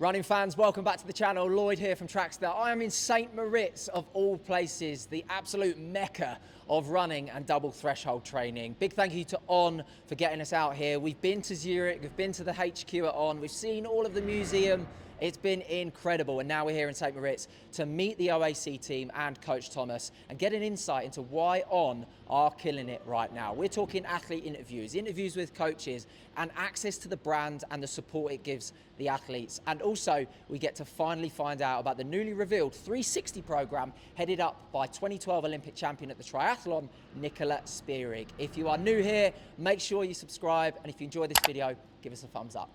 Running fans, welcome back to the channel. Lloyd here from Trackstar. I am in St. Moritz of all places, the absolute mecca of running and double threshold training. Big thank you to On for getting us out here. We've been to Zurich, we've been to the HQ at On, we've seen all of the museum. It's been incredible, and now we're here in St. Moritz to meet the OAC team and Coach Thomas and get an insight into why On are killing it right now. We're talking athlete interviews, interviews with coaches, and access to the brand and the support it gives the athletes. And also, we get to finally find out about the newly revealed 360 program headed up by 2012 Olympic champion at the triathlon, Nicola Spirig. If you are new here, make sure you subscribe, and if you enjoy this video, give us a thumbs up.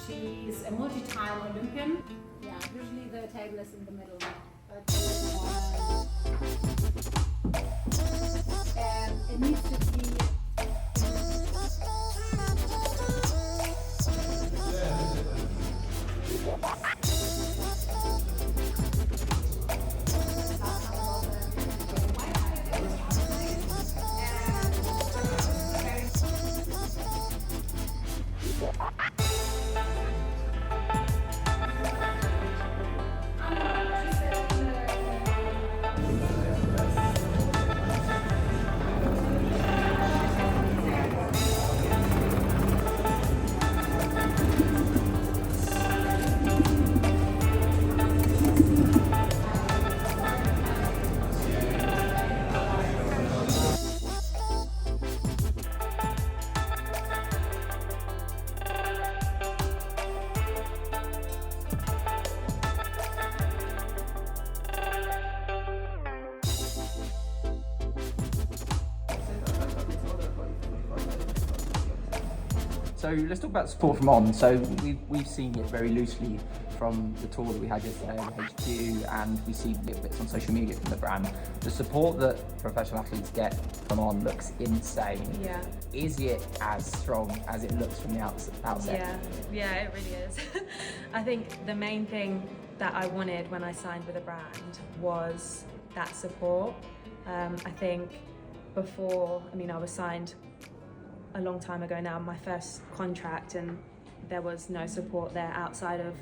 She's a multi-time Olympian. Yeah, usually the table is in the middle. It needs to be. So let's talk about support from On. So we've seen it very loosely from the tour that we had yesterday at HQ, and we see little bits on social media from the brand. The support that professional athletes get from On looks insane. Yeah. Is it as strong as it looks from the outset? Yeah, it really is. I think the main thing that I wanted when I signed with a brand was that support. I think before, I was signed a long time ago now, my first contract, and there was no support there outside of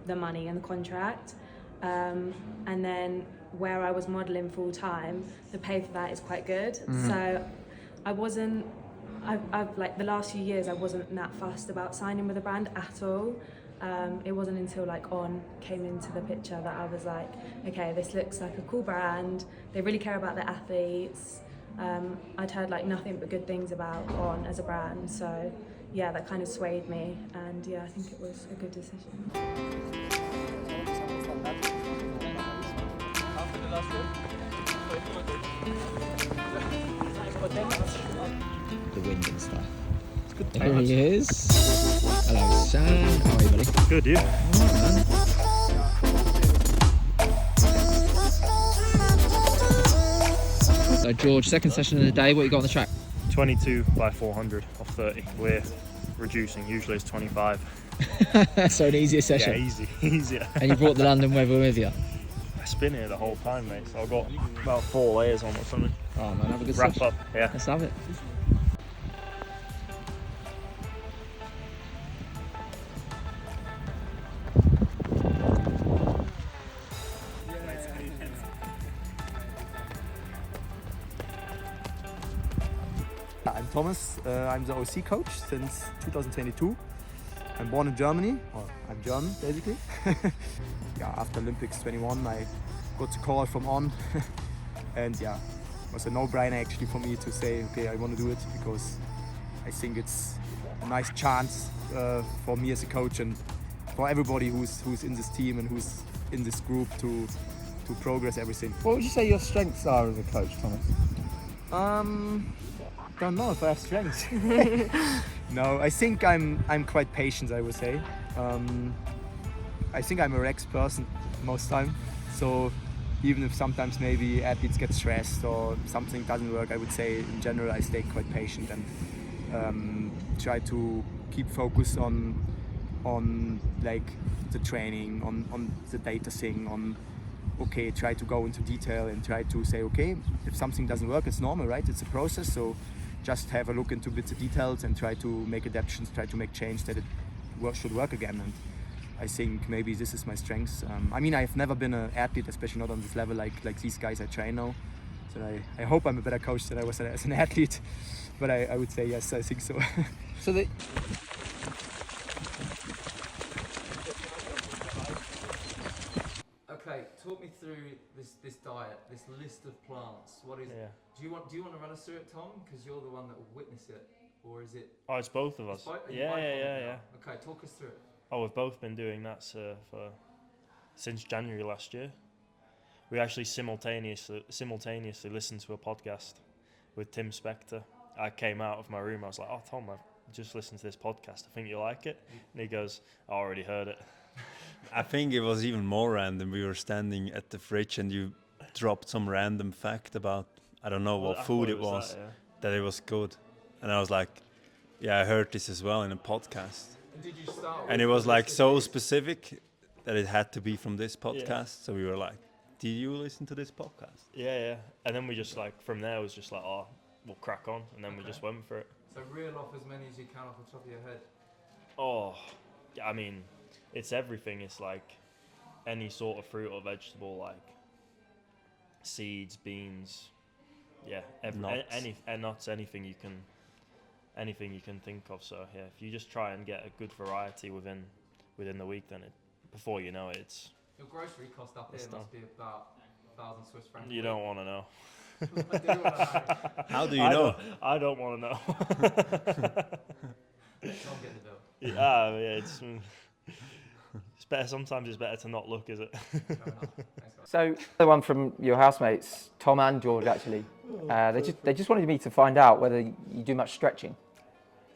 the money and the contract. And then where I was modelling full time, the pay for that is quite good. So I've like the last few years, I wasn't that fussed about signing with a brand at all. It wasn't until like On came into the picture that I was like, okay, this looks like a cool brand. They really care about their athletes. I'd heard like nothing but good things about On as a brand, so yeah, that kind of swayed me, and yeah, I think it was a good decision. The wind and stuff. It's good. There he is. Hello, Sam. How are you, buddy? Good, you? All right, man. So George, second session of the day, what you got on the track? 22 by 400 off 30. We're reducing, usually it's 25. So an easier session. Yeah, easy, easier. And you brought the London weather with you? I spin here the whole time, mate, so I've got about 4 layers on or something. Oh man, have a good Wrap session. up, yeah. Let's have it. I'm Thomas, I'm the OAC coach since 2022. I'm born in Germany, or I'm German basically. Yeah, after Olympics 21 I got the call from On and yeah, it was a no-brainer actually for me to say, okay, I want to do it because I think it's a nice chance for me as a coach and for everybody who's in this team and who's in this group to progress everything. What would you say your strengths are as a coach, Thomas? Don't know if I have strengths. No, I think I'm quite patient, I would say. I think I'm a relaxed person most time. So even if sometimes maybe athletes get stressed or something doesn't work, I would say in general I stay quite patient and try to keep focus on like the training, on the data thing, on try to go into detail and try to say, okay, if something doesn't work, it's normal, right? It's a process, so just have a look into bits of details and try to make adaptations, try to make change that it should work again. And I think maybe this is my strength. I mean, I've never been an athlete, especially not on this level like these guys I train now. So I hope I'm a better coach than I was as an athlete. But I would say yes, I think so. So the Okay, talk me through this diet, this list of plants. What is? Yeah. Do you want to run us through it, Tom? Because you're the one that will witness it, or is it? Oh, it's both of us. Are you Yeah, both on it yeah, now? yeah. Okay, talk us through it. Oh, we've both been doing that since January last year. We actually simultaneously listened to a podcast with Tim Spector. I came out of my room. I was like, "Oh, Tom, I've just listened to this podcast. I think you'll like it." And he goes, "I already heard it." I think it was even more random. We were standing at the fridge and you dropped some random fact about, I don't know what food it was, that it was good. And I was like, yeah, I heard this as well in a podcast. And did you start? And it was like so specific that it had to be from this podcast. Yeah. So we were like, did you listen to this podcast? Yeah. And then we just like, from there, it was just like, oh, we'll crack on. And then we just went for it. So reel off as many as you can off the top of your head. Oh, I mean, it's everything. It's like any sort of fruit or vegetable, like seeds, beans, nuts, anything you can think of. So yeah, if you just try and get a good variety within the week, then before you know it, it's your grocery cost up here must be about 1,000 Swiss francs. You don't want to know. I do want to know. How do you know? I don't want to know. Don't get the bill. Yeah, it's better. Sometimes it's better to not look, is it? Fair enough. Thanks, guys. So the one from your housemates, Tom and George, actually, they just wanted me to find out whether you do much stretching.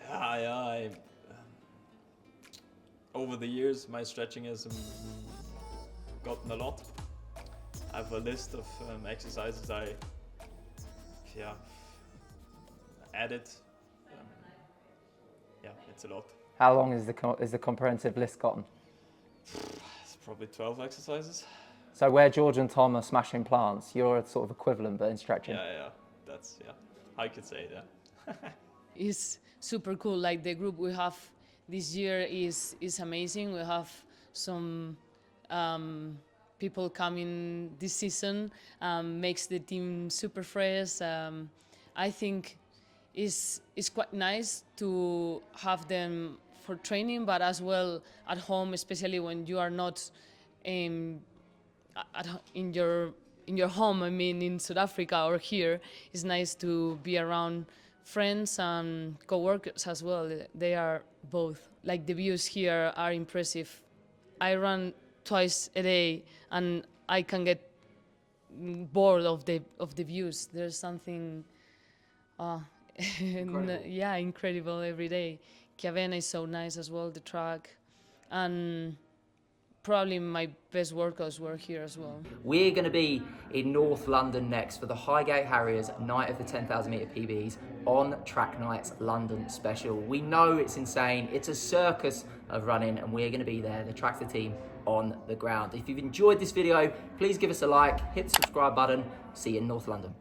I over the years, my stretching has gotten a lot. I have a list of exercises I added. It's a lot. How long is the comprehensive list gotten? It's probably 12 exercises. So where George and Tom are smashing plants, you're a sort of equivalent but in stretching. Yeah. I could say that. It's super cool. Like the group we have this year is amazing. We have some people coming this season, makes the team super fresh. I think it's quite nice to have them for training, but as well at home, especially when you are not in your home. I mean, in South Africa or here, it's nice to be around friends and co-workers as well. They are both. Like the views here are impressive. I run twice a day and I can get bored of the views. There's something incredible every day. Chiavenna is so nice as well, the track, and probably my best workouts were here as well. We're going to be in North London next for the Highgate Harriers Night of the 10,000 metre PBs on Track Nights London special. We know it's insane. It's a circus of running and we're going to be there, the Tractor team on the ground. If you've enjoyed this video, please give us a like, hit the subscribe button. See you in North London.